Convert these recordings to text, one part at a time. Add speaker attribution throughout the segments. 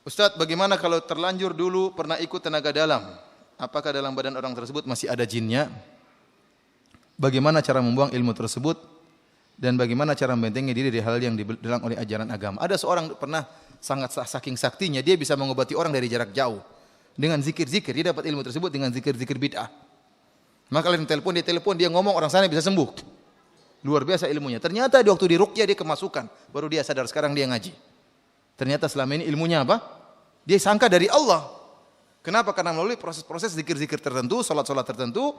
Speaker 1: Ustadz, bagaimana kalau terlanjur dulu pernah ikut tenaga dalam? Apakah dalam badan orang tersebut masih ada jinnya? Bagaimana cara membuang ilmu tersebut? Dan bagaimana cara membentengi diri dari hal yang dilarang oleh ajaran agama? Ada seorang pernah saking saktinya, dia bisa mengobati orang dari jarak jauh. Dengan zikir-zikir, dia dapat ilmu tersebut dengan zikir-zikir bid'ah. Maka kalian telepon, dia ngomong, orang sana bisa sembuh. Luar biasa ilmunya. Ternyata di waktu di ruqyah dia kemasukan. Baru dia sadar, sekarang dia ngaji. Ternyata selama ini ilmunya apa? Dia sangka dari Allah. Kenapa? Karena melalui proses-proses zikir-zikir tertentu, salat-salat tertentu,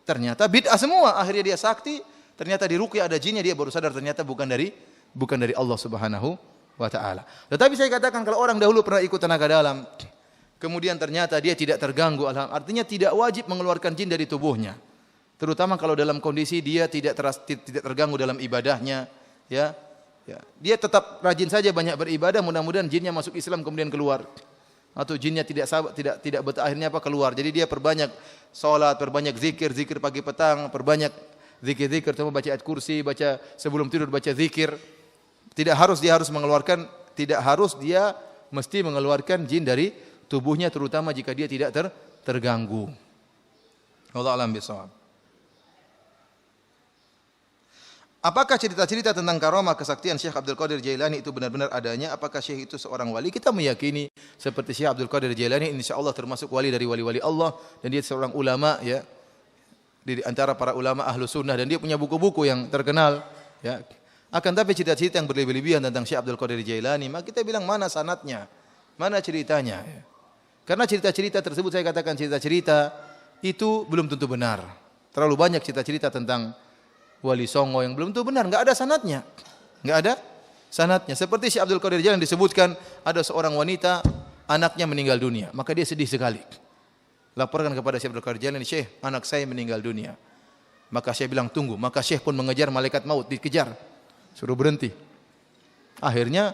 Speaker 1: ternyata bid'ah semua. Akhirnya dia sakti, ternyata di ruqyah ada jinnya, dia baru sadar ternyata bukan dari Allah Subhanahu wa taala. Tetapi saya katakan kalau orang dahulu pernah ikut tenaga dalam, kemudian ternyata dia tidak terganggu, artinya tidak wajib mengeluarkan jin dari tubuhnya. Terutama kalau dalam kondisi dia tidak terganggu dalam ibadahnya, ya. Dia tetap rajin saja banyak beribadah, mudah-mudahan jinnya masuk Islam kemudian keluar. Atau jinnya tidak betah, akhirnya keluar. Jadi dia perbanyak salat, perbanyak zikir pagi petang, perbanyak zikir-zikir, terutama baca ayat kursi, baca sebelum tidur baca zikir. Tidak harus dia mesti mengeluarkan jin dari tubuhnya, terutama jika dia tidak terganggu. Wallahu a'lam bishawab. Apakah cerita-cerita tentang karamah kesaktian Syekh Abdul Qadir Jailani itu benar-benar adanya? Apakah Syekh itu seorang wali? Kita meyakini seperti Syekh Abdul Qadir Jailani insyaallah termasuk wali dari wali-wali Allah, dan dia seorang ulama, ya, di antara para ulama ahlu sunnah, dan dia punya buku-buku yang terkenal, ya. Akan tapi cerita-cerita yang berlebihan tentang Syekh Abdul Qadir Jailani, maka kita bilang mana sanadnya, mana ceritanya, ya. Karena cerita-cerita tersebut, saya katakan cerita-cerita itu belum tentu benar. Terlalu banyak cerita-cerita tentang Wali Songo yang belum tentu benar, enggak ada sanadnya. Enggak ada sanadnya. Seperti Syekh Abdul Qadir Jailani disebutkan ada seorang wanita anaknya meninggal dunia, maka dia sedih sekali. Laporkan kepada Syekh Abdul Qadir Jailani, "Syekh, anak saya meninggal dunia." Maka Syekh bilang, "Tunggu." Maka Syekh pun mengejar malaikat maut, dikejar. Suruh berhenti. Akhirnya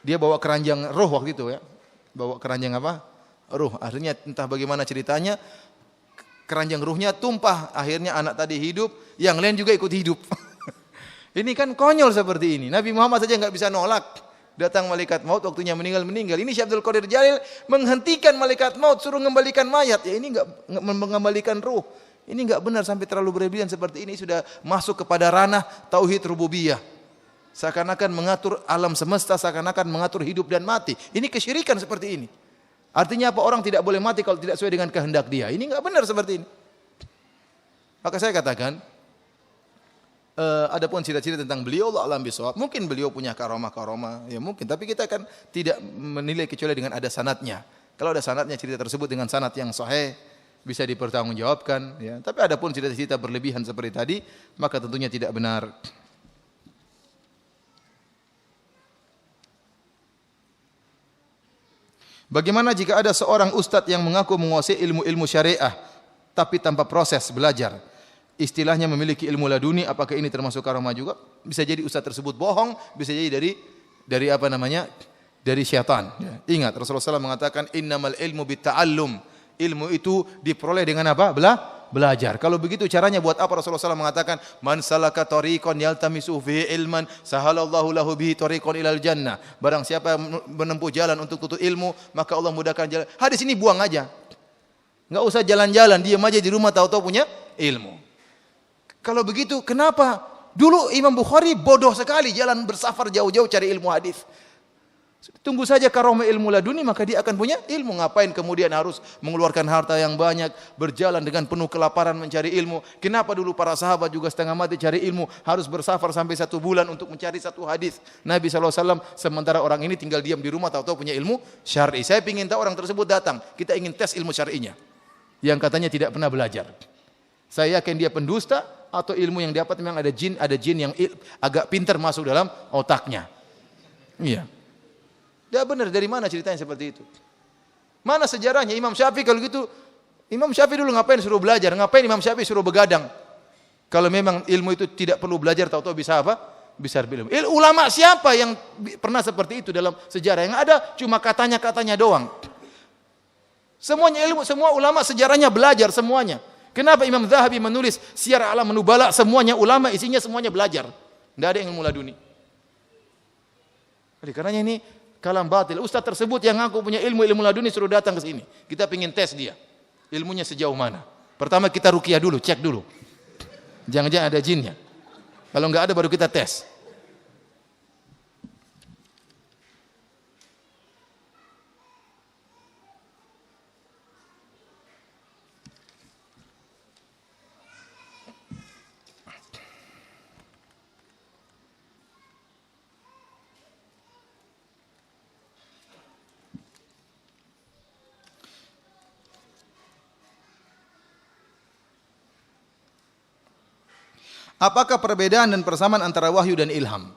Speaker 1: dia bawa keranjang roh waktu itu, ya. Bawa keranjang apa? Ruh. Akhirnya entah bagaimana ceritanya, keranjang ruhnya tumpah, akhirnya anak tadi hidup, yang lain juga ikut hidup. Ini kan konyol seperti ini. Nabi Muhammad saja enggak bisa nolak. Datang malaikat maut, waktunya meninggal. Ini Syekh Abdul Qadir Jalil menghentikan malaikat maut, suruh mengembalikan mayat. Ya ini enggak mengembalikan ruh. Ini enggak benar, sampai terlalu berlebihan seperti ini sudah masuk kepada ranah tauhid rububiyah. Seakan-akan mengatur alam semesta, seakan-akan mengatur hidup dan mati. Ini kesyirikan seperti ini. Artinya apa? Orang tidak boleh mati kalau tidak sesuai dengan kehendak dia. Ini enggak benar seperti ini. Maka saya katakan, adapun cerita-cerita tentang beliau, Allah alam bisawab, mungkin beliau punya karamah-karamah, ya mungkin, tapi kita akan tidak menilai kecuali dengan ada sanadnya. Kalau ada sanadnya, cerita tersebut dengan sanad yang sahih bisa dipertanggungjawabkan, ya. Tapi adapun cerita-cerita berlebihan seperti tadi, maka tentunya tidak benar. Bagaimana jika ada seorang ustadz yang mengaku menguasai ilmu-ilmu syariah tapi tanpa proses belajar? Istilahnya memiliki ilmu laduni, apakah ini termasuk karamah juga? Bisa jadi ustadz tersebut bohong, bisa jadi dari apa namanya? Dari syaitan. Ya. Ingat Rasulullah SAW mengatakan innamal ilmu bitta'allum. Ilmu itu diperoleh dengan apa? Belajar. Kalau begitu caranya buat apa Rasulullah SAW mengatakan man salaka tariqan yaltamisu fihi ilman sahalallahu lahu bihi tariqan ilal jannah. Barang siapa yang menempuh jalan untuk tuntut ilmu, maka Allah mudahkan jalan. Hadis ini buang aja. Enggak usah jalan-jalan, diam aja di rumah tahu-tahu punya ilmu. Kalau begitu kenapa dulu Imam Bukhari bodoh sekali jalan bersafar jauh-jauh cari ilmu hadis? Tunggu saja karamah ilmu laduni, maka dia akan punya ilmu. Ngapain kemudian harus mengeluarkan harta yang banyak, berjalan dengan penuh kelaparan mencari ilmu? Kenapa dulu para sahabat juga setengah mati cari ilmu, harus bersafar sampai 1 bulan untuk mencari satu hadis Nabi SAW, sementara orang ini tinggal diam di rumah, tahu-tahu punya ilmu syar'i. Saya ingin tahu orang tersebut datang, kita ingin tes ilmu syar'inya, yang katanya tidak pernah belajar. Saya yakin dia pendusta, atau ilmu yang dapat memang ada jin yang agak pintar masuk dalam otaknya. Iya. Tidak benar, dari mana ceritanya seperti itu? Mana sejarahnya Imam Syafi'i kalau gitu? Imam Syafi'i dulu ngapain suruh belajar? Ngapain Imam Syafi'i suruh begadang? Kalau memang ilmu itu tidak perlu belajar, tahu-tahu bisa apa? Bisa berilmu. Ulama siapa yang pernah seperti itu dalam sejarah? Yang ada cuma katanya-katanya doang. Semuanya ilmu, semua ulama sejarahnya belajar semuanya. Kenapa Imam Zahabi menulis Syiar A'lam Nubala? Semuanya ulama, isinya semuanya belajar. Tidak ada yang ilmu laduni. Oleh karenanya ini Kalam batil. Ustaz tersebut yang ngaku punya ilmu laduni suruh datang ke sini. Kita ingin tes dia. Ilmunya sejauh mana? Pertama kita ruqyah dulu, cek dulu. Jangan-jangan ada jinnya. Kalau enggak ada baru kita tes. Apakah perbedaan dan persamaan antara wahyu dan ilham?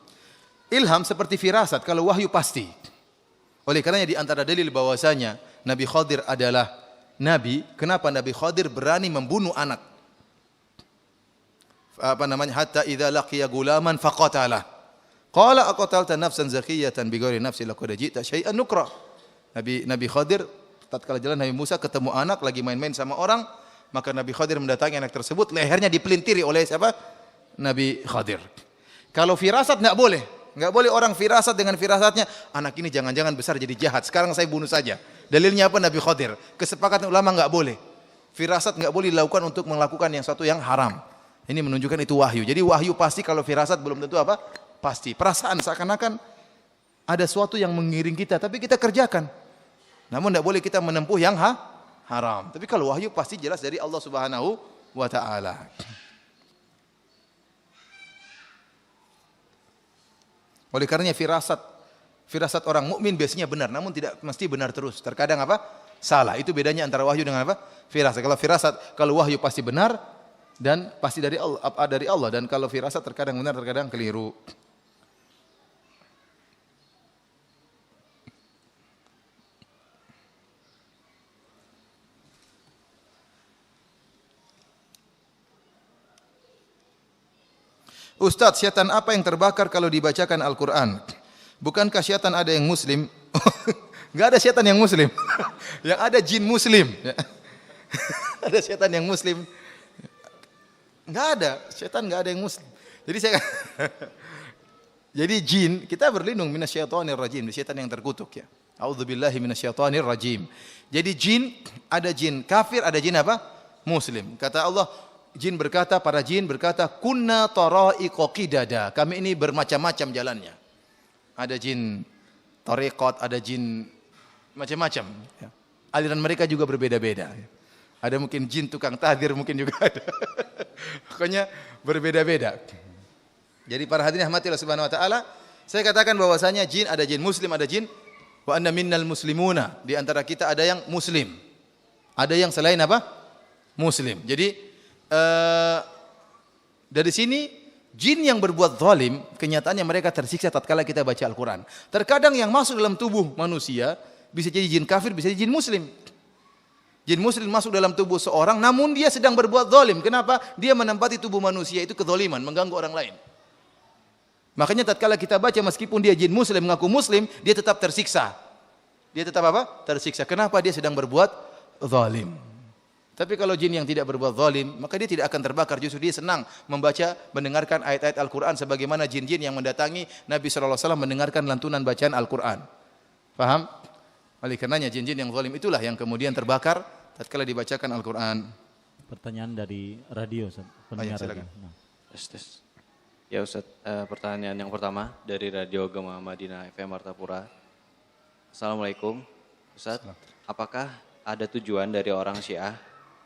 Speaker 1: Ilham seperti firasat, kalau wahyu pasti. Oleh karenanya di antara dalil bahwasanya Nabi Khadir adalah nabi, kenapa Nabi Khadir berani membunuh anak? Hatta idza laqiya gulaman faqatalah. Qala aqatalta nafsan zakiyatan bighairi nafsin laqad ji'ta syai'an nukra. Nabi Khadir tatkala jalan Nabi Musa ketemu anak lagi main-main sama orang, maka Nabi Khadir mendatangi anak tersebut, lehernya dipelintiri oleh siapa? Nabi Khadir. Kalau firasat enggak boleh. Enggak boleh orang firasat dengan firasatnya, anak ini jangan-jangan besar jadi jahat, sekarang saya bunuh saja. Dalilnya apa? Nabi Khadir. Kesepakatan ulama enggak boleh. Firasat enggak boleh dilakukan untuk melakukan yang suatu yang haram. Ini menunjukkan itu wahyu. Jadi wahyu pasti, kalau firasat belum tentu apa? Pasti. Perasaan seakan-akan ada sesuatu yang mengiring kita, tapi kita kerjakan. Namun enggak boleh kita menempuh yang haram. Tapi kalau wahyu pasti jelas dari Allah Subhanahu wa taala. Oleh karenanya firasat orang mukmin biasanya benar, namun tidak mesti benar terus. Terkadang apa? Salah. Itu bedanya antara wahyu dengan apa? Firasat. Kalau wahyu pasti benar dan pasti dari Allah, dan kalau firasat terkadang benar, terkadang keliru. Ustaz, syaitan apa yang terbakar kalau dibacakan Al-Quran? Bukankah syaitan ada yang muslim? Enggak ada syaitan yang muslim. Yang ada jin muslim. Ada syaitan yang muslim. Enggak ada, syaitan enggak ada yang muslim. Jadi jin, kita berlindung minasyaitonir rajim, syaitan yang terkutuk ya. A'udzubillahi minasyaitonir rajim. Jadi jin, ada jin kafir, ada jin apa? Muslim. Kata Allah, para jin berkata, kunna tara'iqa qidada. Kami ini bermacam-macam jalannya. Ada jin tariqat, ada jin macam-macam. Ya. Aliran mereka juga berbeda-beda. Ada mungkin jin tukang tahdir, mungkin juga ada. Pokoknya berbeda-beda. Jadi para hadirin rahmatillah subhanahu wa ta'ala, saya katakan bahwasanya jin, ada jin muslim, ada jin wa anna minnal muslimuna. Di antara kita ada yang muslim. Ada yang selain apa? Muslim. Jadi dari sini jin yang berbuat zalim, kenyataannya mereka tersiksa tatkala kita baca Al-Quran. Terkadang yang masuk dalam tubuh manusia bisa jadi jin kafir, bisa jadi jin muslim. Jin muslim masuk dalam tubuh seorang, namun dia sedang berbuat zalim. Kenapa? Dia menempati tubuh manusia itu kezaliman, mengganggu orang lain. Makanya tatkala kita baca, meskipun dia jin muslim, mengaku muslim, dia tetap tersiksa. Dia tetap apa? Tersiksa. Kenapa? Dia sedang berbuat zalim. Tapi kalau jin yang tidak berbuat zalim, maka dia tidak akan terbakar. Justru dia senang membaca, mendengarkan ayat-ayat Al-Quran sebagaimana jin-jin yang mendatangi Nabi SAW mendengarkan lantunan bacaan Al-Quran. Faham? Oleh karenanya jin-jin yang zalim itulah yang kemudian terbakar tatkala dibacakan Al-Quran.
Speaker 2: Pertanyaan dari radio, Ustaz. Pendengar radio. Nah.
Speaker 3: Ya Ustaz, pertanyaan yang pertama dari Radio Gema Madinah FM Martapura. Assalamualaikum. Ustaz, apakah ada tujuan dari orang Syiah?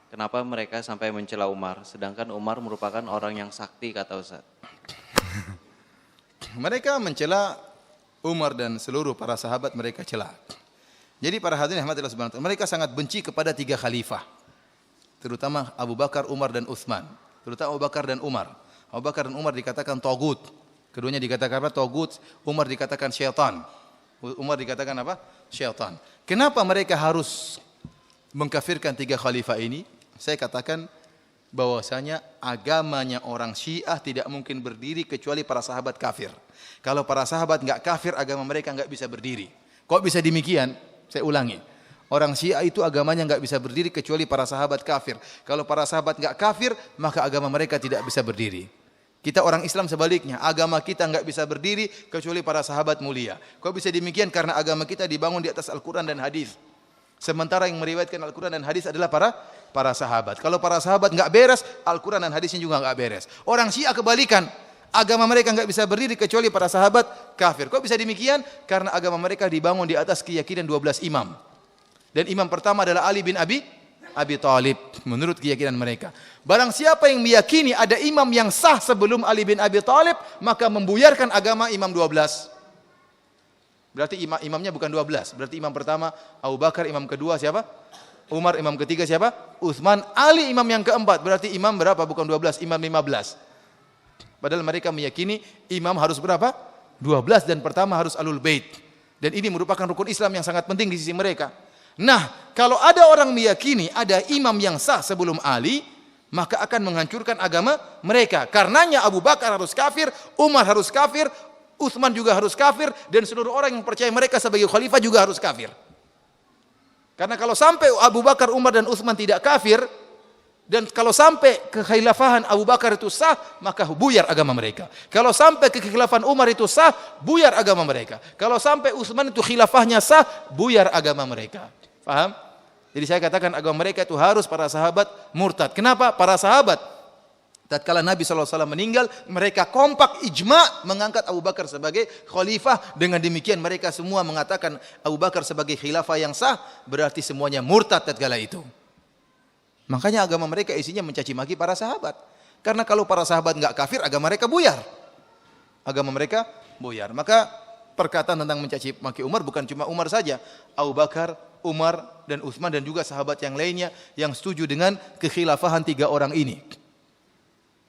Speaker 3: Kenapa mereka sampai mencela Umar, sedangkan Umar merupakan orang yang sakti, kata Ustaz?
Speaker 1: Mereka mencela Umar dan seluruh para sahabat, mereka cela. Jadi para hadirin rahmatillah subhanahu wa ta'ala, mereka sangat benci kepada 3 khalifah. Terutama Abu Bakar, Umar dan Utsman. Terutama Abu Bakar dan Umar. Abu Bakar dan Umar dikatakan tagut. Keduanya dikatakan apa? Tagut. Umar dikatakan syaitan. Umar dikatakan apa? Syaitan. Kenapa mereka harus mengkafirkan 3 khalifah ini? Saya katakan bahwasanya agamanya orang Syiah tidak mungkin berdiri kecuali para sahabat kafir. Kalau para sahabat enggak kafir, agama mereka enggak bisa berdiri. Kok bisa demikian? Saya ulangi. Orang Syiah itu agamanya enggak bisa berdiri kecuali para sahabat kafir. Kalau para sahabat enggak kafir, maka agama mereka tidak bisa berdiri. Kita orang Islam sebaliknya, agama kita enggak bisa berdiri kecuali para sahabat mulia. Kok bisa demikian? Karena agama kita dibangun di atas Al-Quran dan hadis. Sementara yang meriwayatkan Al-Quran dan hadis adalah para sahabat. Kalau para sahabat enggak beres, Al-Quran dan hadisnya juga enggak beres. Orang Syiah kebalikan, agama mereka enggak bisa berdiri kecuali para sahabat kafir. Kok bisa demikian? Karena agama mereka dibangun di atas keyakinan 12 imam. Dan imam pertama adalah Ali bin Abi Thalib menurut keyakinan mereka. Barang siapa yang meyakini ada imam yang sah sebelum Ali bin Abi Thalib, maka membuyarkan agama imam 12. Berarti imamnya bukan 12. Berarti imam pertama Abu Bakar, imam kedua siapa? Umar, imam ketiga siapa? Utsman, Ali imam yang keempat. Berarti imam berapa? Bukan 12, imam 15. Padahal mereka meyakini imam harus berapa? 12 dan pertama harus Ahlul Bait. Dan ini merupakan rukun Islam yang sangat penting di sisi mereka. Nah, kalau ada orang meyakini ada imam yang sah sebelum Ali, maka akan menghancurkan agama mereka. Karenanya Abu Bakar harus kafir, Umar harus kafir, Utsman juga harus kafir, dan seluruh orang yang percaya mereka sebagai khalifah juga harus kafir. Karena kalau sampai Abu Bakar, Umar dan Utsman tidak kafir, dan kalau sampai kekhilafahan Abu Bakar itu sah, maka buyar agama mereka. Kalau sampai kekhilafahan Umar itu sah, buyar agama mereka. Kalau sampai Utsman itu khilafahnya sah, buyar agama mereka. Paham? Jadi saya katakan agama mereka itu harus para sahabat murtad. Kenapa? Para sahabat tatkala Nabi SAW meninggal, mereka kompak ijma mengangkat Abu Bakar sebagai khalifah. Dengan demikian mereka semua mengatakan Abu Bakar sebagai khilafah yang sah, berarti semuanya murtad tatkala itu. Makanya agama mereka isinya mencaci maki para sahabat. Karena kalau para sahabat enggak kafir, agama mereka buyar. Agama mereka buyar. Maka perkataan tentang mencaci maki Umar bukan cuma Umar saja. Abu Bakar, Umar dan Utsman dan juga sahabat yang lainnya yang setuju dengan kekhilafahan tiga orang ini.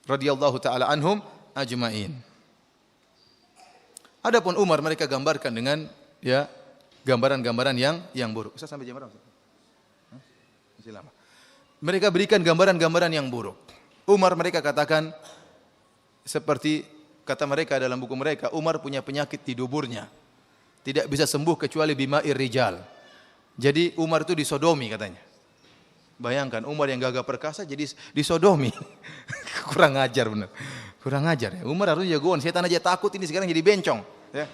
Speaker 1: Radhiyallahu taala anhum ajmain. Adapun Umar mereka gambarkan dengan ya gambaran-gambaran yang buruk. Ustaz sampai jam berapa? Masih lama. Mereka berikan gambaran-gambaran yang buruk. Umar mereka katakan seperti kata mereka dalam buku mereka, Umar punya penyakit di duburnya. Tidak bisa sembuh kecuali bima'ir rijal. Jadi Umar itu disodomi katanya. Bayangkan Umar yang gagah perkasa jadi disodomi. Kurang ajar benar. Kurang ajar ya. Umar harusnya jagoan. Setan aja takut, ini sekarang jadi bencong. Ya.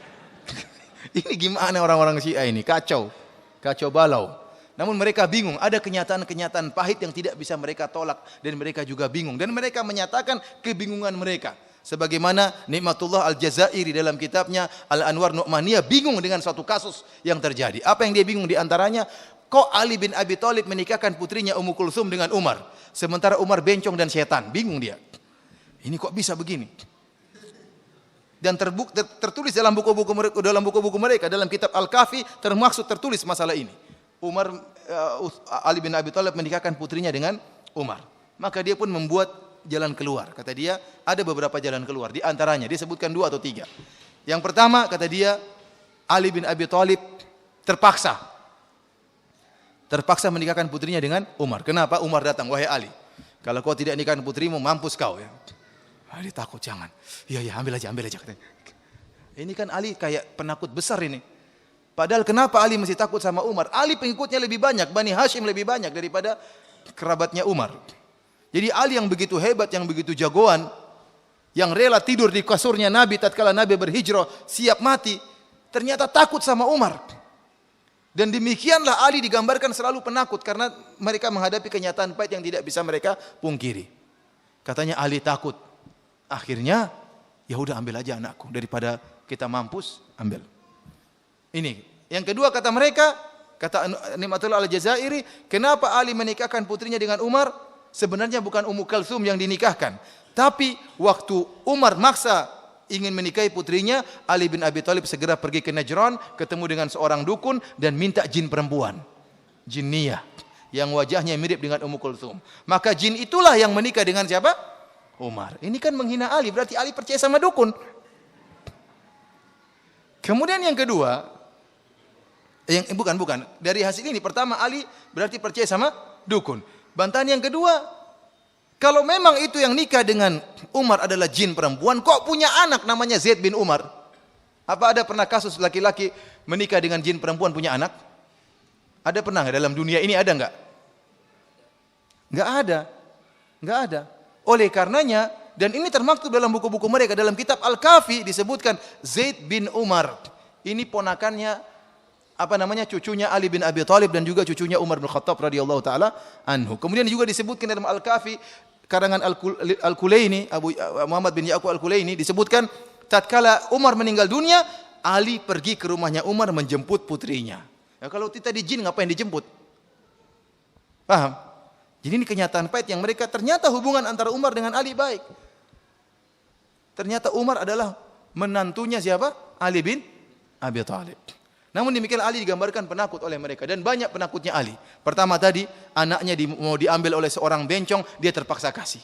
Speaker 1: Ini gimana orang-orang Syiah ini? Kacau. Kacau balau. Namun mereka bingung. Ada kenyataan-kenyataan pahit yang tidak bisa mereka tolak. Dan mereka juga bingung. Dan mereka menyatakan kebingungan mereka. Sebagaimana Nikmatullah Al-Jazairi dalam kitabnya Al-Anwar Nu'maniyah bingung dengan suatu kasus yang terjadi. Apa yang dia bingung di antaranya? Kok Ali bin Abi Thalib menikahkan putrinya Ummu Kulsum dengan Umar? Sementara Umar bencong dan setan. Bingung dia. Ini kok bisa begini? Dan tertulis dalam buku-buku mereka, dalam kitab Al-Kafi termaksud tertulis masalah ini. Ali bin Abi Thalib menikahkan putrinya dengan Umar. Maka dia pun membuat jalan keluar. Kata dia, ada beberapa jalan keluar. Di antaranya, dia sebutkan 2 atau 3. Yang pertama, kata dia, Ali bin Abi Thalib terpaksa menikahkan putrinya dengan Umar. Kenapa? Umar datang, wahai Ali, kalau kau tidak nikahkan putrimu, mampus kau. Ya. Ali takut, jangan. Iya, ambil aja. Katanya. Ini kan Ali kayak penakut besar ini. Padahal kenapa Ali mesti takut sama Umar? Ali pengikutnya lebih banyak, Bani Hashim lebih banyak daripada kerabatnya Umar. Jadi Ali yang begitu hebat, yang begitu jagoan, yang rela tidur di kasurnya Nabi tatkala Nabi berhijrah, siap mati, ternyata takut sama Umar. Dan demikianlah Ali digambarkan selalu penakut karena mereka menghadapi kenyataan pahit yang tidak bisa mereka pungkiri. Katanya Ali takut. Akhirnya, ya udah ambil aja anakku daripada kita mampus, ambil. Ini. Yang kedua kata mereka, kata Nikmatullah Al-Jazairi, kenapa Ali menikahkan putrinya dengan Umar? Sebenarnya bukan Ummu Kulsum yang dinikahkan, tapi waktu Umar maksa ingin menikahi putrinya, Ali bin Abi Thalib segera pergi ke Najran, ketemu dengan seorang dukun dan minta jin perempuan, jinniyah, yang wajahnya mirip dengan Ummu Kulsum. Maka jin itulah yang menikah dengan siapa? Umar. Ini kan menghina Ali, berarti Ali percaya sama dukun. Kemudian yang kedua, bukan. Dari hasil ini pertama Ali berarti percaya sama dukun. Bantahan yang kedua, kalau memang itu yang nikah dengan Umar adalah jin perempuan, kok punya anak namanya Zaid bin Umar? Apa ada pernah kasus laki-laki menikah dengan jin perempuan punya anak? Ada pernah nggak dalam dunia ini, ada nggak? Nggak ada. Oleh karenanya Dan ini termaktub dalam buku-buku mereka. Dalam kitab Al-Kafi disebutkan Zaid bin Umar. Ini ponakannya, cucunya Ali bin Abi Thalib dan juga cucunya Umar bin Khattab radhiyallahu taala anhu. Kemudian juga disebutkan dalam Al-Kafi karangan Al-Kulaini, Muhammad bin Ya'qub Al-Kulaini, disebutkan tatkala Umar meninggal dunia, Ali pergi ke rumahnya Umar menjemput putrinya. Ya, kalau kita di jin ngapain dijemput? Paham? Jadi ini kenyataan pahit yang mereka, ternyata hubungan antara Umar dengan Ali baik. Ternyata Umar adalah menantunya siapa? Ali bin Abi Thalib. Namun demikian Ali digambarkan penakut oleh mereka dan banyak penakutnya Ali. Pertama tadi anaknya mau diambil oleh seorang bencong, dia terpaksa kasih.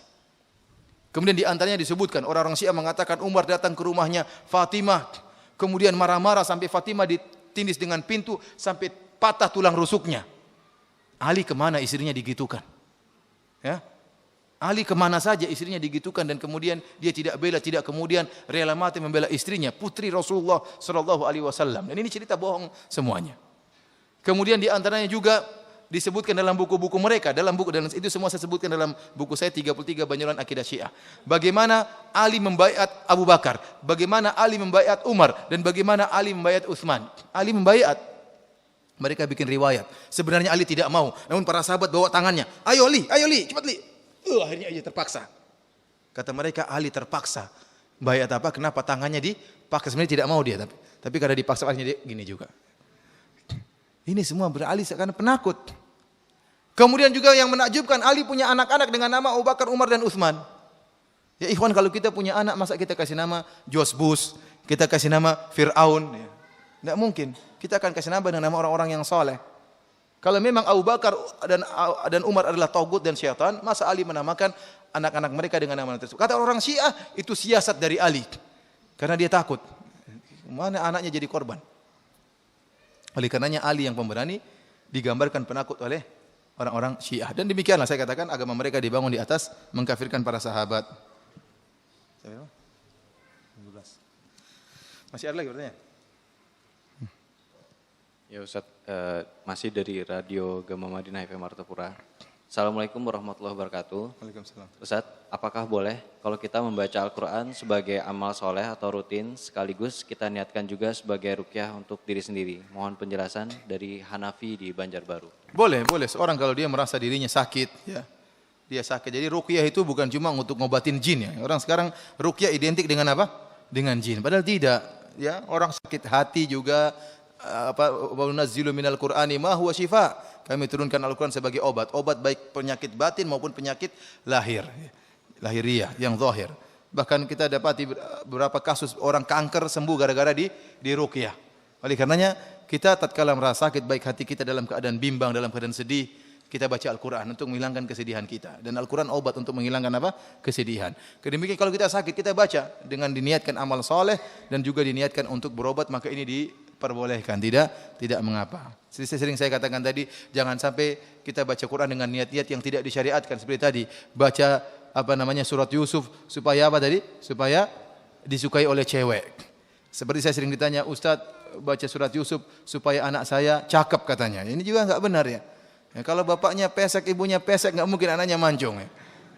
Speaker 1: Kemudian di antaranya disebutkan orang-orang Syiah mengatakan Umar datang ke rumahnya Fatimah, kemudian marah-marah sampai Fatimah ditindis dengan pintu sampai patah tulang rusuknya. Ali kemana istrinya digitukan? Ya, Ali kemana saja istrinya digitukan dan kemudian dia tidak bela, tidak kemudian rela mati membela istrinya, putri Rasulullah Shallallahu Alaihi Wasallam. Dan ini cerita bohong semuanya. Kemudian di antaranya juga disebutkan dalam buku-buku mereka, dan itu semua saya sebutkan dalam buku saya 33 Banyolan Akidah Syiah. Bagaimana Ali membaiat Abu Bakar, bagaimana Ali membaiat Umar, dan bagaimana Ali membaiat Utsman. Ali membaiat. Mereka bikin riwayat. Sebenarnya Ali tidak mau, namun para sahabat bawa tangannya. Ayo Li, cepat Li. Akhirnya aja terpaksa. Kata mereka Ali terpaksa. Bayat apa? Kenapa tangannya dipaksa? Sebenarnya tidak mau dia, tapi karena dipaksa akhirnya dia gini juga. Ini semua beralih karena penakut. Kemudian juga yang menakjubkan, Ali punya anak-anak dengan nama Abu Bakar, Umar dan Utsman. Ya ikhwan, kalau kita punya anak, masa kita kasih nama George Bush, kita kasih nama Fir'aun? Ya. Tidak mungkin. Kita akan kasih nama dengan nama orang-orang yang soleh. Kalau memang Abu Bakar dan Umar adalah taugut dan syaitan, masa Ali menamakan anak-anak mereka dengan nama tersebut? Kata orang Syiah, itu siasat dari Ali. Karena dia takut. Mana anaknya jadi korban? Oleh karenanya Ali yang pemberani digambarkan penakut oleh orang-orang Syiah. Dan demikianlah saya katakan agama mereka dibangun di atas mengkafirkan para sahabat. Masih ada lagi bertanya?
Speaker 3: Ya Ustaz, masih dari Radio Gema Madinah FM Martapura. Assalamualaikum warahmatullahi wabarakatuh.
Speaker 1: Waalaikumsalam.
Speaker 3: Ustaz, apakah boleh kalau kita membaca Al-Quran sebagai amal soleh atau rutin, sekaligus kita niatkan juga sebagai rukyah untuk diri sendiri? Mohon penjelasan dari Hanafi di Banjarbaru.
Speaker 1: Boleh. Seorang kalau dia merasa dirinya sakit, ya, dia sakit. Jadi rukyah itu bukan cuma untuk ngobatin jin ya. Orang sekarang rukyah identik dengan apa? Dengan jin. Padahal tidak. Ya, orang sakit hati juga wa nunazzilu minal Qur'ani ma huwa syifa. Kami turunkan Al-Qur'an sebagai obat baik penyakit batin maupun penyakit lahiriah yang zahir. Bahkan kita dapati beberapa kasus orang kanker sembuh gara-gara di ruqyah. Oleh karenanya kita tatkala merasa sakit baik hati kita dalam keadaan bimbang, dalam keadaan sedih, kita baca Al-Qur'an untuk menghilangkan kesedihan kita. Dan Al-Qur'an obat untuk menghilangkan apa? Kesedihan. Kedemikian kalau kita sakit kita baca dengan diniatkan amal soleh dan juga diniatkan untuk berobat, maka ini diperbolehkan, tidak mengapa. Sering saya katakan tadi, jangan sampai kita baca Quran dengan niat-niat yang tidak disyariatkan seperti tadi. Baca surat Yusuf supaya apa tadi? Supaya disukai oleh cewek. Seperti saya sering ditanya, Ustadz, baca surat Yusuf supaya anak saya cakep katanya. Ini juga enggak benar ya. Ya, kalau bapaknya pesek, ibunya pesek, enggak mungkin anaknya mancung ya.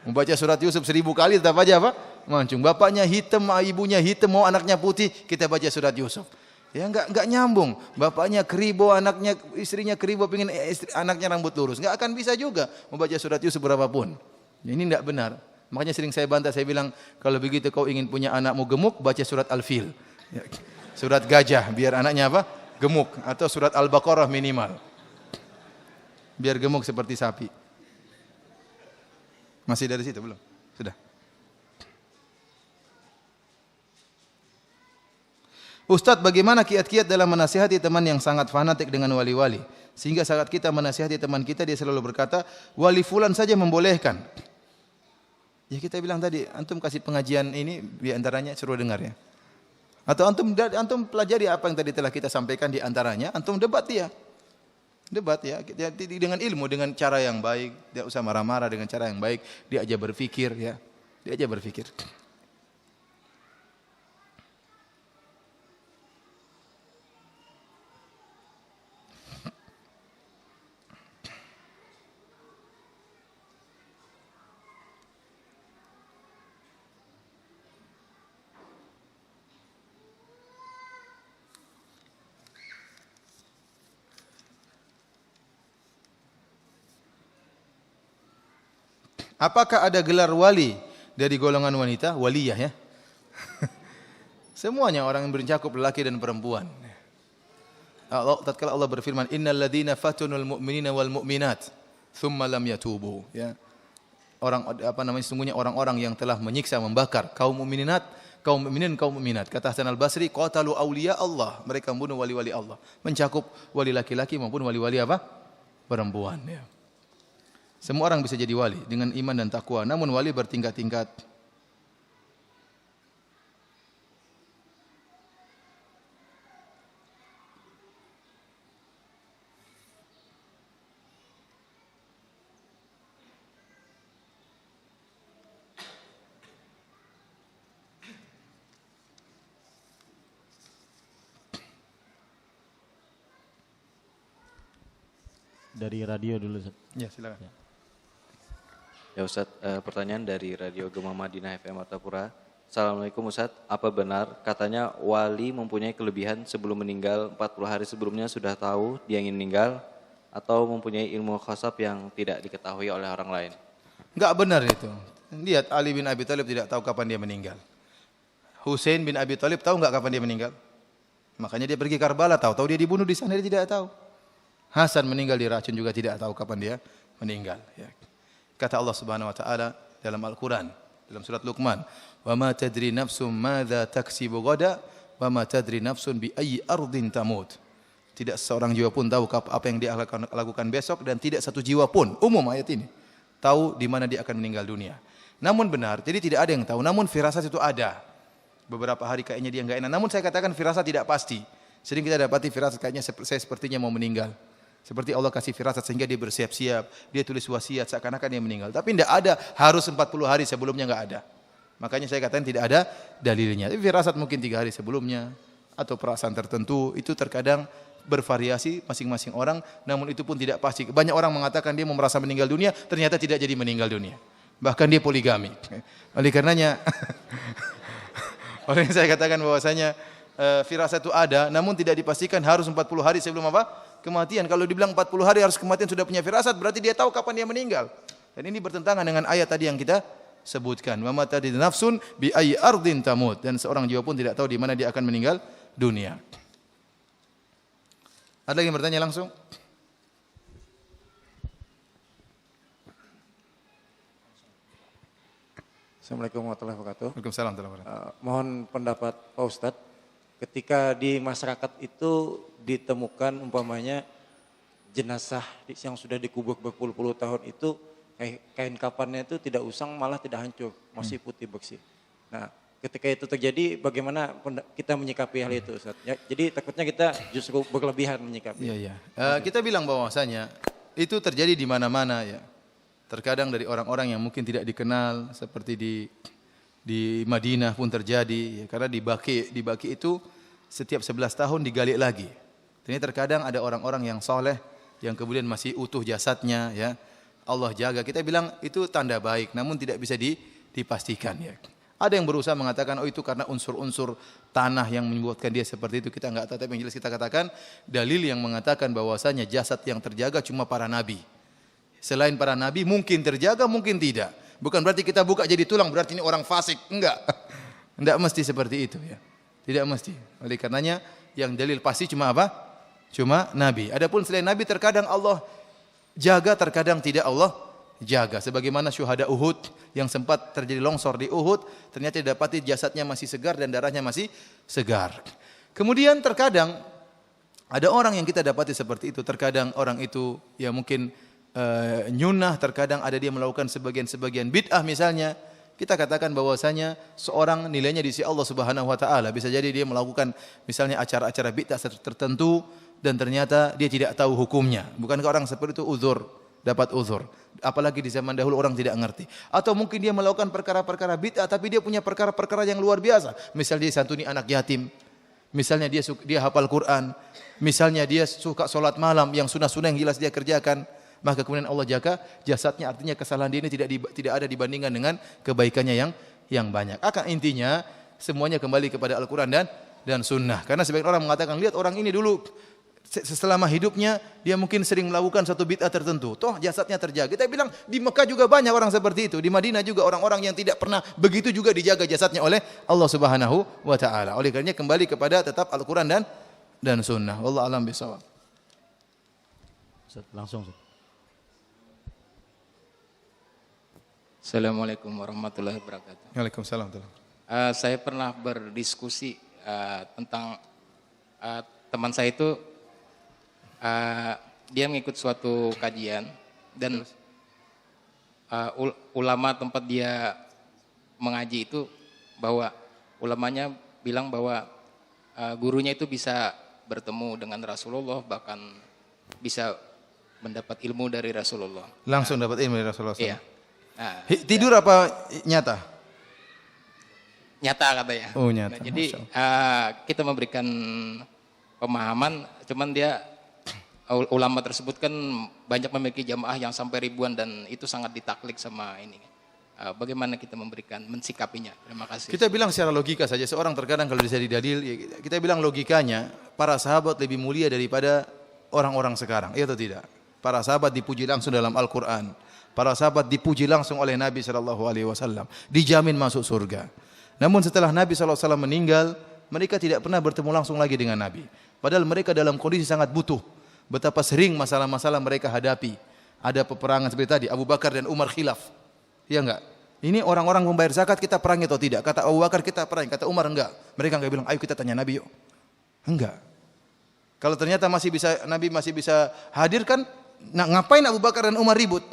Speaker 1: Membaca surat Yusuf 1000 kali tetap aja apa? Mancung. Bapaknya hitam, ibunya hitam, mau anaknya putih, kita baca surat Yusuf. Ya enggak nyambung. Bapaknya keribo, istrinya keribo, pengen anaknya rambut lurus. Enggak akan bisa juga membaca surat Yusuf berapapun. Ya, ini enggak benar. Makanya sering saya bantah, saya bilang, kalau begitu kau ingin punya anakmu gemuk, baca surat Al-Fil. Ya, surat gajah, biar anaknya apa? Gemuk. Atau surat Al-Baqarah minimal. Biar gemuk seperti sapi. Masih dari situ belum? Sudah. Ustadz, bagaimana kiat-kiat dalam menasihati teman yang sangat fanatik dengan wali-wali? Sehingga saat kita menasihati teman kita, dia selalu berkata, wali fulan saja membolehkan. Ya kita bilang tadi, antum kasih pengajian ini, di antaranya suruh dengar ya. Atau antum pelajari apa yang tadi telah kita sampaikan di antaranya, antum debat dia. Debat ya, dengan ilmu, dengan cara yang baik, tidak usah marah-marah, dengan cara yang baik, dia aja berpikir ya. Dia aja berpikir. Apakah ada gelar wali dari golongan wanita? Waliyah ya. Semuanya orang yang bercakup lelaki dan perempuan. Tatkala Allah berfirman, "Innal ladzina fatunul mu'minina wal mu'minat tsumma lam yatubu." Ya. Sesungguhnya orang-orang yang telah menyiksa, membakar kaum mukminat, kaum mukminin, kaum mukminat. Kata Hasan Al-Basri, qatalu auliya Allah. Mereka membunuh wali-wali Allah. Mencakup wali laki-laki maupun wali-wali apa? Perempuan. Ya. Semua orang bisa jadi wali dengan iman dan takwa. Namun wali bertingkat-tingkat.
Speaker 2: Dari radio dulu Ustaz.
Speaker 1: Ya, silakan.
Speaker 3: Ya Ustadz, pertanyaan dari Radio Gema Madinah FM Martapura. Assalamualaikum Ustadz, apa benar katanya wali mempunyai kelebihan sebelum meninggal 40 hari sebelumnya sudah tahu dia ingin meninggal atau mempunyai ilmu khasab yang tidak diketahui oleh orang lain?
Speaker 1: Enggak benar itu. Lihat Ali bin Abi Thalib tidak tahu kapan dia meninggal. Husain bin Abi Thalib tahu enggak kapan dia meninggal? Makanya dia pergi Karbala, tahu dia dibunuh di sana, dia tidak tahu. Hasan meninggal diracun juga tidak tahu kapan dia meninggal. Ya. Kata Allah Subhanahu wa taala dalam Al-Qur'an dalam surat Luqman, "Wa ma tadri nafsum madza taksibu ghada wa ma tadri nafsun bi ayyi ardin tamut." Tidak seorang jiwa pun tahu apa yang dia akan lakukan besok dan tidak satu jiwa pun, umum ayat ini, tahu di mana dia akan meninggal dunia. Namun benar, jadi tidak ada yang tahu, namun firasat itu ada. Beberapa hari kayaknya dia enggak enak, namun saya katakan firasat tidak pasti. Sering kita dapati firasat kayaknya saya sepertinya mau meninggal. Seperti Allah kasih firasat sehingga dia bersiap-siap, dia tulis wasiat seakan-akan dia meninggal. Tapi tidak ada harus 40 hari sebelumnya, enggak ada. Makanya saya katakan tidak ada dalilnya. Tapi firasat mungkin 3 hari sebelumnya atau perasaan tertentu itu terkadang bervariasi masing-masing orang, namun itu pun tidak pasti. Banyak orang mengatakan dia mau merasa meninggal dunia, ternyata tidak jadi meninggal dunia. Bahkan dia poligami. Oleh karenanya oleh saya katakan bahwasanya firasat itu ada, namun tidak dipastikan harus 40 hari sebelum apa? Kematian. Kalau dibilang 40 hari harus kematian sudah punya firasat, berarti dia tahu kapan dia meninggal. Dan ini bertentangan dengan ayat tadi yang kita sebutkan. Wa ma tadri nafsun bi ayyi ardin tamut. Dan seorang jiwa pun tidak tahu di mana dia akan meninggal dunia. Ada lagi yang bertanya langsung?
Speaker 4: Assalamualaikum warahmatullahi wabarakatuh.
Speaker 1: Waalaikumsalam warahmatullahi wabarakatuh.
Speaker 4: Mohon pendapat Pak Ustadz, ketika di masyarakat itu ditemukan umpamanya jenazah yang sudah dikubur berpuluh-puluh tahun itu kain kafannya itu tidak usang malah tidak hancur, masih putih bersih. Nah, ketika itu terjadi bagaimana kita menyikapi hal itu Ustaz? Ya, jadi takutnya kita justru berlebihan menyikapi.
Speaker 1: Iya, iya. Kita bilang bahwasanya itu terjadi di mana-mana ya. Terkadang dari orang-orang yang mungkin tidak dikenal seperti di Madinah pun terjadi ya, karena di Baqi itu setiap 11 tahun digali lagi. Ini terkadang ada orang-orang yang soleh yang kemudian masih utuh jasadnya ya. Allah jaga. Kita bilang itu tanda baik, namun tidak bisa dipastikan ya. Ada yang berusaha mengatakan oh itu karena unsur-unsur tanah yang membuatkan dia seperti itu, kita enggak tahu. Tapi yang jelas kita katakan dalil yang mengatakan bahwasanya jasad yang terjaga cuma para nabi. Selain para nabi mungkin terjaga, mungkin tidak. Bukan berarti kita buka jadi tulang berarti ini orang fasik, enggak. Enggak mesti seperti itu ya. Tidak mesti. Oleh karenanya yang dalil pasti cuma apa? Cuma nabi. Adapun selain nabi terkadang Allah jaga, terkadang tidak Allah jaga. Sebagaimana syuhada Uhud yang sempat terjadi longsor di Uhud, ternyata didapati jasadnya masih segar dan darahnya masih segar. Kemudian terkadang ada orang yang kita dapati seperti itu. Terkadang orang itu ya mungkin nyunah, terkadang ada dia melakukan sebagian-sebagian bid'ah misalnya. Kita katakan bahwasanya seorang nilainya di sisi Allah Subhanahu wa taala. Bisa jadi dia melakukan misalnya acara-acara bid'ah tertentu dan ternyata dia tidak tahu hukumnya. Bukankah orang seperti itu uzur, dapat uzur? Apalagi di zaman dahulu orang tidak ngerti. Atau mungkin dia melakukan perkara-perkara bid'ah tapi dia punya perkara-perkara yang luar biasa. Misalnya dia santuni anak yatim. Misalnya dia hafal Quran. Misalnya dia suka solat malam yang sunah-sunah yang jelas dia kerjakan. Maka kemudian Allah jaga jasadnya, artinya kesalahan dia ini tidak ada dibandingkan dengan kebaikannya yang banyak. Akan intinya semuanya kembali kepada Al-Quran dan sunnah. Karena sebagian orang mengatakan lihat orang ini dulu selama hidupnya dia mungkin sering melakukan satu bid'ah tertentu. Toh jasadnya terjaga. Kita bilang di Mekah juga banyak orang seperti itu. Di Madinah juga orang-orang yang tidak pernah begitu juga dijaga jasadnya oleh Allah Subhanahu wa taala. Oleh karenanya kembali kepada tetap Al-Qur'an dan sunnah. Wallahu a'lam bishawab.
Speaker 2: Ustaz, langsung Ustaz.
Speaker 5: Assalamualaikum warahmatullahi wabarakatuh.
Speaker 1: Waalaikumsalam.
Speaker 5: Saya pernah berdiskusi tentang teman saya itu dia mengikut suatu kajian dan ulama tempat dia mengaji itu bahwa ulamanya bilang bahwa gurunya itu bisa bertemu dengan Rasulullah, bahkan bisa mendapat ilmu dari Rasulullah.
Speaker 1: Langsung dapat ilmu dari Rasulullah.
Speaker 5: Iya. Nah,
Speaker 1: Tidur apa nyata?
Speaker 5: nyata katanya.
Speaker 1: Oh, nyata.
Speaker 5: Nah, jadi
Speaker 1: Masya
Speaker 5: kita memberikan pemahaman, cuman dia ulama tersebut kan banyak memiliki jamaah yang sampai ribuan dan itu sangat ditaklik sama ini. Bagaimana kita memberikan mensikapinya? Terima kasih.
Speaker 1: Kita bilang secara logika saja, seorang terkadang kalau bisa didadil, ya kita bilang logikanya para sahabat lebih mulia daripada orang-orang sekarang, iya atau tidak? Para sahabat dipuji langsung dalam Al-Quran, para sahabat dipuji langsung oleh Nabi SAW, dijamin masuk surga. Namun setelah Nabi SAW meninggal, mereka tidak pernah bertemu langsung lagi dengan Nabi. Padahal mereka dalam kondisi sangat butuh. Betapa sering masalah-masalah mereka hadapi. Ada peperangan seperti tadi, Abu Bakar dan Umar khilaf. Iya enggak? Ini orang-orang membayar zakat, kita perangi atau tidak? Kata Abu Bakar kita perangi, kata Umar enggak. Mereka enggak bilang, ayo kita tanya Nabi yuk. Enggak. Kalau ternyata Nabi masih bisa hadirkan, ngapain Abu Bakar dan Umar ribut?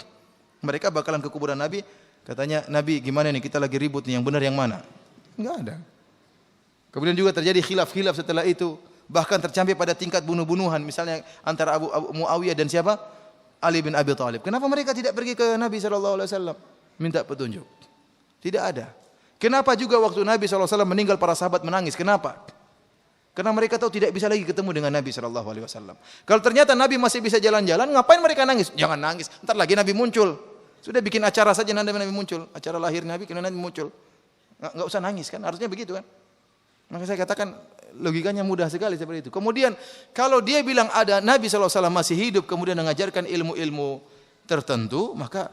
Speaker 1: Mereka bakalan ke kuburan Nabi, katanya, Nabi gimana nih, kita lagi ribut nih, yang benar yang mana? Enggak ada. Kemudian juga terjadi khilaf-khilaf setelah itu. Bahkan tercapai pada tingkat bunuh-bunuhan. Misalnya antara Abu Muawiyah dan siapa? Ali bin Abi Thalib. Kenapa mereka tidak pergi ke Nabi SAW? Minta petunjuk. Tidak ada. Kenapa juga waktu Nabi SAW meninggal para sahabat menangis? Kenapa? Karena mereka tahu tidak bisa lagi ketemu dengan Nabi SAW. Kalau ternyata Nabi masih bisa jalan-jalan, ngapain mereka nangis? Jangan nangis. Ntar lagi Nabi muncul. Sudah bikin acara saja nanti Nabi muncul. Acara lahir Nabi, karena Nabi muncul. Nggak usah nangis kan? Harusnya begitu kan? Maka saya katakan logikanya mudah sekali seperti itu. Kemudian kalau dia bilang ada Nabi SAW masih hidup kemudian mengajarkan ilmu-ilmu tertentu, maka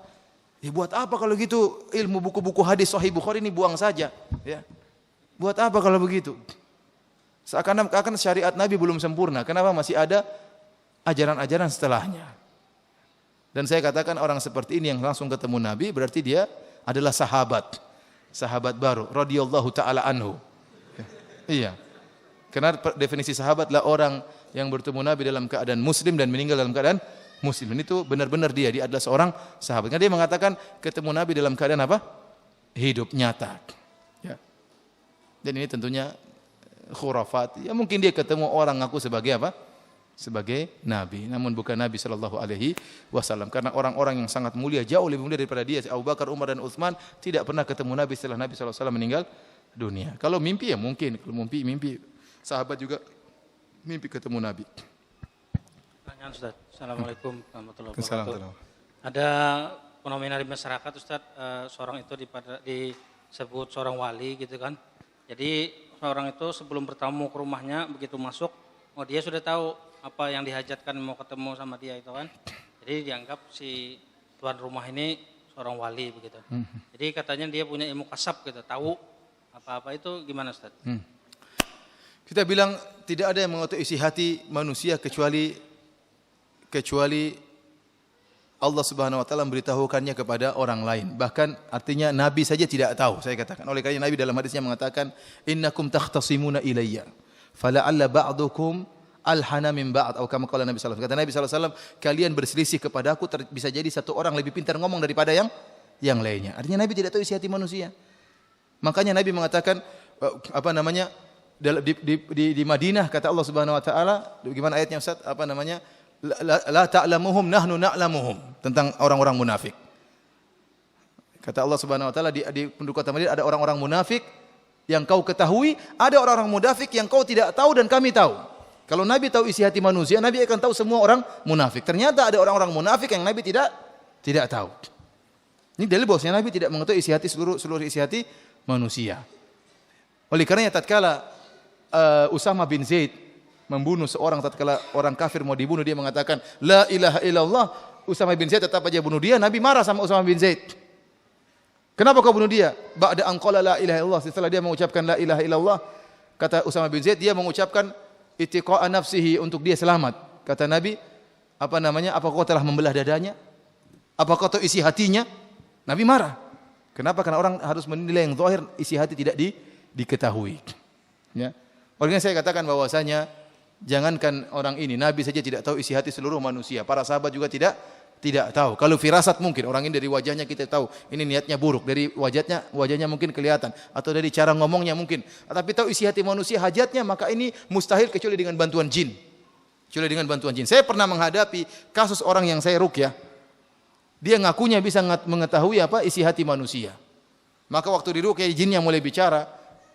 Speaker 1: ya buat apa kalau gitu ilmu buku-buku hadis Sahih Bukhari ini buang saja, ya. Buat apa kalau begitu? Seakan-akan syariat Nabi belum sempurna. Kenapa masih ada ajaran-ajaran setelahnya? Dan saya katakan orang seperti ini yang langsung ketemu Nabi berarti dia adalah sahabat baru radhiyallahu taala anhu. Iya. Karena definisi sahabat adalah orang yang bertemu Nabi dalam keadaan muslim dan meninggal dalam keadaan muslim. Itu benar-benar dia adalah seorang sahabat. Karena dia mengatakan ketemu Nabi dalam keadaan apa? Hidup nyata. Ya. Dan ini tentunya khurafat. Ya mungkin dia ketemu orang ngaku sebagai apa? Sebagai nabi, namun bukan Nabi sallallahu alaihi wasallam. Karena orang-orang yang sangat mulia jauh lebih mulia daripada dia, Abu Bakar, Umar dan Utsman tidak pernah ketemu Nabi setelah Nabi sallallahu alaihi wasallam meninggal dunia. Kalau mimpi ya mungkin, kalau mimpi sahabat juga mimpi ketemu Nabi.
Speaker 6: Pertanyaan Ustaz. Assalamualaikum warahmatullahi
Speaker 1: Assalamualaikum.
Speaker 6: wabarakatuh. Ada fenomena di masyarakat Ustaz, seorang itu disebut seorang wali gitu kan. Jadi seorang itu sebelum bertamu ke rumahnya begitu masuk, dia sudah tahu apa yang dihajatkan mau ketemu sama dia itu kan. Jadi dianggap si tuan rumah ini seorang wali begitu. Jadi katanya dia punya ilmu kasab gitu, tahu apa-apa itu gimana Ustaz?
Speaker 1: Kita bilang tidak ada yang mengetahui isi hati manusia kecuali Allah Subhanahu wa taala memberitahukannya kepada orang lain. Bahkan artinya nabi saja tidak tahu, saya katakan. Oleh karena Nabi dalam hadisnya mengatakan, "Innakum takhtasimuna ilayya, fala'alla ba'dukum alhana min ba'd," atau kama qala Nabi sallallahu alaihi wasallam. Kata Nabi sallallahu alaihi wasallam, kalian berselisih kepada aku bisa jadi satu orang lebih pintar ngomong daripada yang lainnya. Artinya Nabi tidak tahu isi hati manusia. Makanya Nabi mengatakan di Madinah kata Allah Subhanahu wa taala, bagaimana ayatnya Ustaz? La ta'lamuhum nahnu na'lamuhum, tentang orang-orang munafik. Kata Allah Subhanahu wa taala di penduduk kota Madinah ada orang-orang munafik yang kau ketahui, ada orang-orang munafik yang kau tidak tahu dan kami tahu. Kalau Nabi tahu isi hati manusia, Nabi akan tahu semua orang munafik. Ternyata ada orang-orang munafik yang Nabi tidak tahu. Ini dalil bahwasanya Nabi tidak mengetahui isi hati seluruh isi hati manusia. Oleh karenanya tatkala Usama bin Zaid membunuh seorang tatkala orang kafir mau dibunuh, dia mengatakan la ilaha illallah, Usama bin Zaid tetap aja bunuh dia. Nabi marah sama Usama bin Zaid. Kenapa kau bunuh dia? Ba'da an qala la ilaha illallah, setelah dia mengucapkan la ilaha illallah, kata Usama bin Zaid, dia mengucapkan itiqa'a nafsihi, untuk dia selamat. Kata Nabi, apa kau telah membelah dadanya? Apa kau tahu isi hatinya? Nabi marah. Kenapa? Karena orang harus menilai yang zahir, isi hati tidak diketahui. Ya. Oleh saya katakan bahwasanya jangankan orang ini, Nabi saja tidak tahu isi hati seluruh manusia. Para sahabat juga tidak tahu. Kalau firasat mungkin, orang ini dari wajahnya kita tahu ini niatnya buruk, dari wajahnya mungkin kelihatan, atau dari cara ngomongnya mungkin. Tapi tahu isi hati manusia, hajatnya, maka ini mustahil kecuali dengan bantuan jin. Saya pernah menghadapi kasus orang yang saya ruqyah. Dia ngakunya bisa mengetahui isi hati manusia. Maka waktu diruqyah jinnya mulai bicara.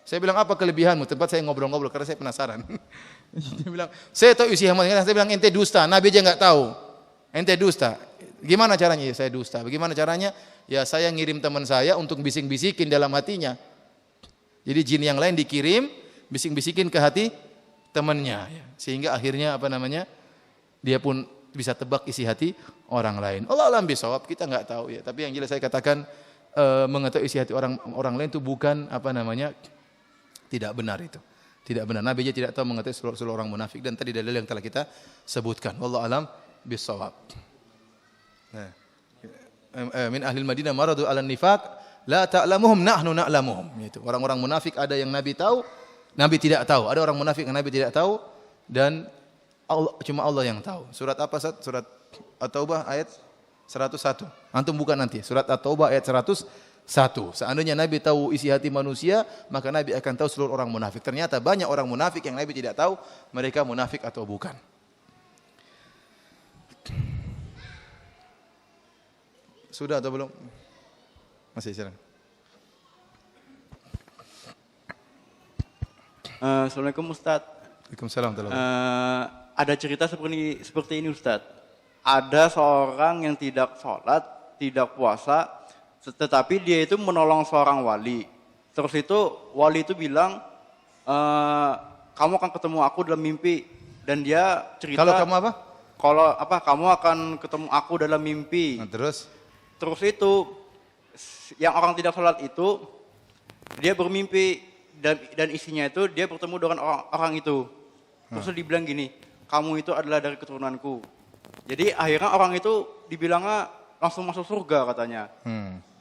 Speaker 1: Saya bilang, apa kelebihanmu? Tempat saya ngobrol-ngobrol karena saya penasaran. Dia bilang, saya tahu isi hati manusia. Saya bilang, ente dusta. Nabi aja nggak tahu. Ente dusta. Gimana caranya? Ya, saya dusta. Bagaimana caranya? Ya saya ngirim teman saya untuk bisik-bisikin dalam hatinya. Jadi jin yang lain dikirim, bisik-bisikin ke hati temannya. Sehingga akhirnya dia pun bisa tebak isi hati orang lain. Allah alam bisawab, kita nggak tahu ya. Tapi yang jelas saya katakan mengetahui isi hati orang lain itu bukan tidak benar itu. Tidak benar. Nabi aja tidak tahu mengetahui seluruh orang munafik, dan tadi dalil yang telah kita sebutkan. Wallahu alam bisawab. Nah. Min ahli Madinah maradu 'alan nifaq la ta'lamuhum nahnu na'lamuhum. Itu orang-orang munafik ada yang Nabi tahu, Nabi tidak tahu. Ada orang munafik yang Nabi tidak tahu, dan cuma Allah yang tahu. Surat apa, Ustaz? Surat At-Taubah ayat 101. Antum buka nanti. Surat At-Taubah ayat 101. Seandainya Nabi tahu isi hati manusia, maka Nabi akan tahu seluruh orang munafik. Ternyata banyak orang munafik yang Nabi tidak tahu mereka munafik atau bukan. Sudah atau belum? Masih, silakan.
Speaker 7: Assalamualaikum Ustaz.
Speaker 1: Waalaikumsalam.
Speaker 7: Ada cerita seperti ini Ustaz. Ada seorang yang tidak sholat, tidak puasa, tetapi dia itu menolong seorang wali. Terus itu wali itu bilang, kamu akan ketemu aku dalam mimpi. Dan dia cerita.
Speaker 1: Kalau kamu apa?
Speaker 7: Kamu akan ketemu aku dalam mimpi.
Speaker 1: Nah, terus
Speaker 7: itu yang orang tidak sholat itu dia bermimpi dan isinya itu dia bertemu dengan orang itu. Terus dia bilang gini, kamu itu adalah dari keturunanku. Jadi akhirnya orang itu dibilangnya langsung masuk surga katanya.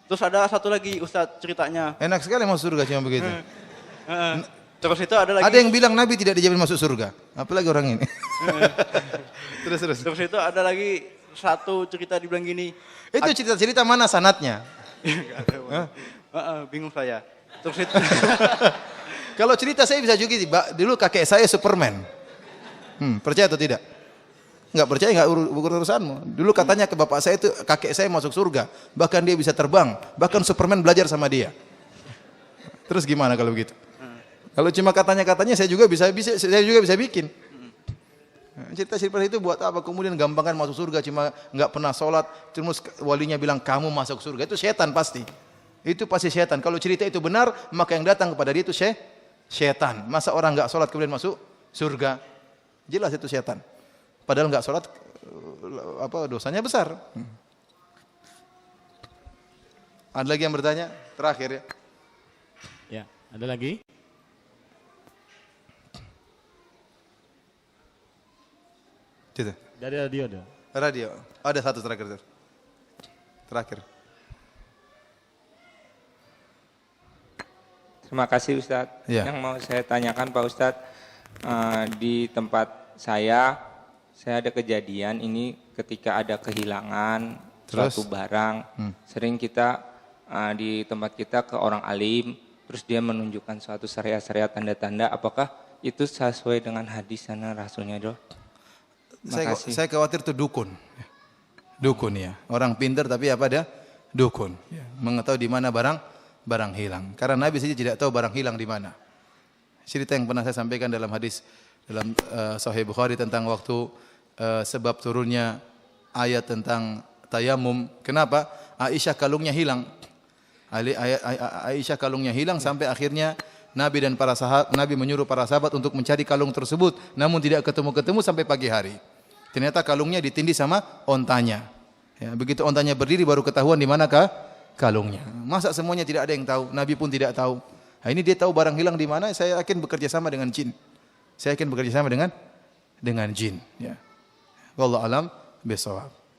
Speaker 7: Terus ada satu lagi Ustadz ceritanya.
Speaker 1: Enak sekali masuk surga cuma begitu.
Speaker 7: Terus itu ada lagi.
Speaker 1: Ada yang bilang Nabi tidak dijamin masuk surga. Apalagi orang ini. Terus.
Speaker 7: Terus itu ada lagi satu cerita dibilang gini.
Speaker 1: Itu cerita-cerita mana sanatnya?
Speaker 7: Bingung saya. Terus itu.
Speaker 1: Kalau cerita saya bisa juga, dulu kakek saya Superman. Percaya atau tidak? Enggak percaya, enggak urusanmu. Dulu katanya ke bapak saya itu kakek saya masuk surga, bahkan dia bisa terbang, bahkan Superman belajar sama dia. Terus gimana kalau begitu? Kalau cuma katanya saya juga bisa bikin. Cerita seperti itu buat apa? Kemudian gampangkan masuk surga, cuma enggak pernah sholat, terus walinya bilang kamu masuk surga, itu setan pasti. Itu pasti setan. Kalau cerita itu benar, maka yang datang kepada dia itu setan. Masa orang enggak sholat kemudian masuk surga? Jelas itu setan. Padahal enggak sholat, dosanya besar. Ada lagi yang bertanya? Terakhir ya.
Speaker 2: Ya, ada lagi?
Speaker 1: Gitu.
Speaker 2: Dari radio ada.
Speaker 1: Radio. Ada satu terakhir.
Speaker 8: Terima kasih Ustadz.
Speaker 1: Ya.
Speaker 8: Yang mau saya tanyakan Pak Ustadz, di tempat saya ada kejadian ini ketika ada kehilangan suatu barang. Sering kita di tempat kita ke orang alim, terus dia menunjukkan suatu syariat-syariat tanda-tanda. Apakah itu sesuai dengan hadis dan rasulnya, Dok?
Speaker 1: Saya khawatir itu dukun. Dukun ya. Orang pintar tapi dukun. Ya. Mengetahui di mana barang hilang. Karena Nabi saja tidak tahu barang hilang di mana. Cerita yang pernah saya sampaikan dalam hadis dalam Sahih Bukhari tentang waktu sebab turunnya ayat tentang tayamum. Kenapa? Aisyah kalungnya hilang. Aisyah kalungnya hilang sampai akhirnya Nabi menyuruh para sahabat untuk mencari kalung tersebut, namun tidak ketemu-ketemu sampai pagi hari. Ternyata kalungnya ditindih sama ontanya. Ya, begitu ontanya berdiri baru ketahuan di manakah kalungnya. Masa semuanya tidak ada yang tahu? Nabi pun tidak tahu. Nah, ini dia tahu barang hilang di mana. Saya yakin bekerja sama dengan jin. Saya yakin bekerja sama dengan jin. Ya. Wallahu alam bisawab.